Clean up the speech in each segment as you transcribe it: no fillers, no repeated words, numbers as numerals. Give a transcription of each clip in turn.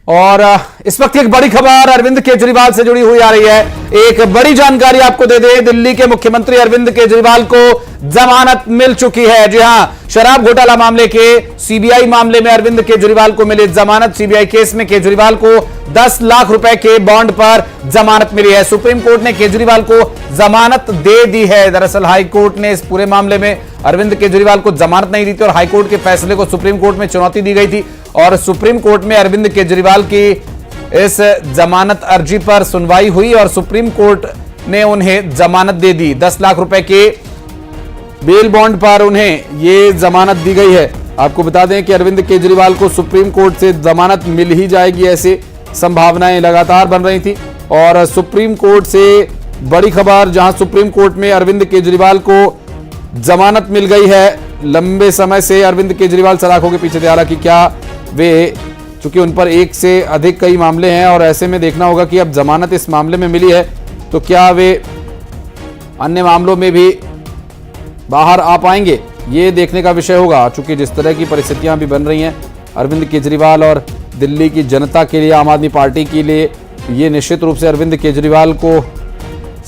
और इस वक्त एक बड़ी खबर अरविंद केजरीवाल से जुड़ी हुई आ रही है। एक बड़ी जानकारी आपको दे दे, दिल्ली के मुख्यमंत्री अरविंद केजरीवाल को जमानत मिल चुकी है। जी हां, शराब घोटाला मामले के सीबीआई मामले में अरविंद केजरीवाल को मिली जमानत। सीबीआई केस में केजरीवाल को 10 लाख रुपए के बॉन्ड पर जमानत मिली है। सुप्रीम कोर्ट ने केजरीवाल को जमानत दे दी है। दरअसल हाईकोर्ट ने इस पूरे मामले में अरविंद केजरीवाल को जमानत नहीं दी थी और हाईकोर्ट के फैसले को सुप्रीम कोर्ट में चुनौती दी गई थी और सुप्रीम कोर्ट में अरविंद केजरीवाल की इस जमानत अर्जी पर सुनवाई हुई और सुप्रीम कोर्ट ने उन्हें जमानत दे दी। 10 लाख रुपए के बेल बॉन्ड पर उन्हें ये जमानत दी गई है। आपको बता दें कि अरविंद केजरीवाल को सुप्रीम कोर्ट से जमानत मिल ही जाएगी, ऐसी संभावनाएं लगातार बन रही थी। और सुप्रीम कोर्ट से बड़ी खबर, जहां सुप्रीम कोर्ट में अरविंद केजरीवाल को जमानत मिल गई है। लंबे समय से अरविंद केजरीवाल सलाखों के पीछे थे, हालांकि क्या वे, चूंकि उन पर एक से अधिक कई मामले हैं और ऐसे में देखना होगा कि अब जमानत इस मामले में मिली है तो क्या वे अन्य मामलों में भी बाहर आ पाएंगे, ये देखने का विषय होगा। चूंकि जिस तरह की परिस्थितियां भी बन रही हैं अरविंद केजरीवाल और दिल्ली की जनता के लिए, आम आदमी पार्टी के लिए, ये निश्चित रूप से अरविंद केजरीवाल को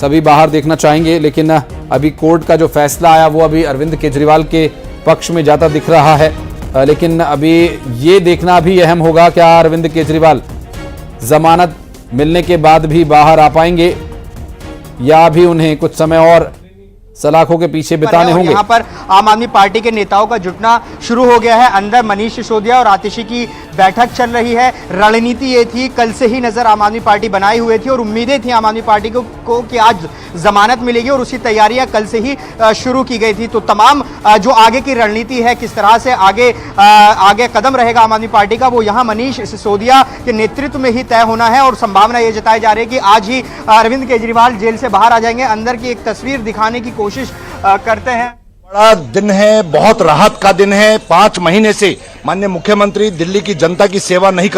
सभी बाहर देखना चाहेंगे। लेकिन अभी कोर्ट का जो फैसला आया वो अभी अरविंद केजरीवाल के पक्ष में जाता दिख रहा है। लेकिन अभी ये देखना भी अहम होगा, क्या अरविंद केजरीवाल जमानत मिलने के बाद भी बाहर आ पाएंगे या अभी उन्हें कुछ समय और सलाखों के पीछे बिताने होंगे। यहाँ पर आम आदमी पार्टी के नेताओं का जुटना शुरू हो गया है। अंदर मनीष सिसोदिया और आतिशी की बैठक चल रही है। रणनीति ये थी, कल से ही नजर आम आदमी पार्टी बनाई हुई थी और उम्मीदें थी आम आदमी पार्टी को कि आज जमानत मिलेगी और उसकी तैयारियां कल से ही शुरू की गई थी। तो तमाम जो आगे की रणनीति है, किस तरह से आगे कदम रहेगा आम आदमी पार्टी का, वो यहाँ मनीष सिसोदिया के नेतृत्व में ही तय होना है। और संभावना ये जताई जा रही है कि आज ही अरविंद केजरीवाल जेल से बाहर आ जाएंगे। अंदर की एक तस्वीर दिखाने की कोशिश करते हैं। बड़ा दिन है, बहुत राहत का दिन है। 5 महीने से माननीय मुख्यमंत्री दिल्ली की जनता की सेवा नहीं कर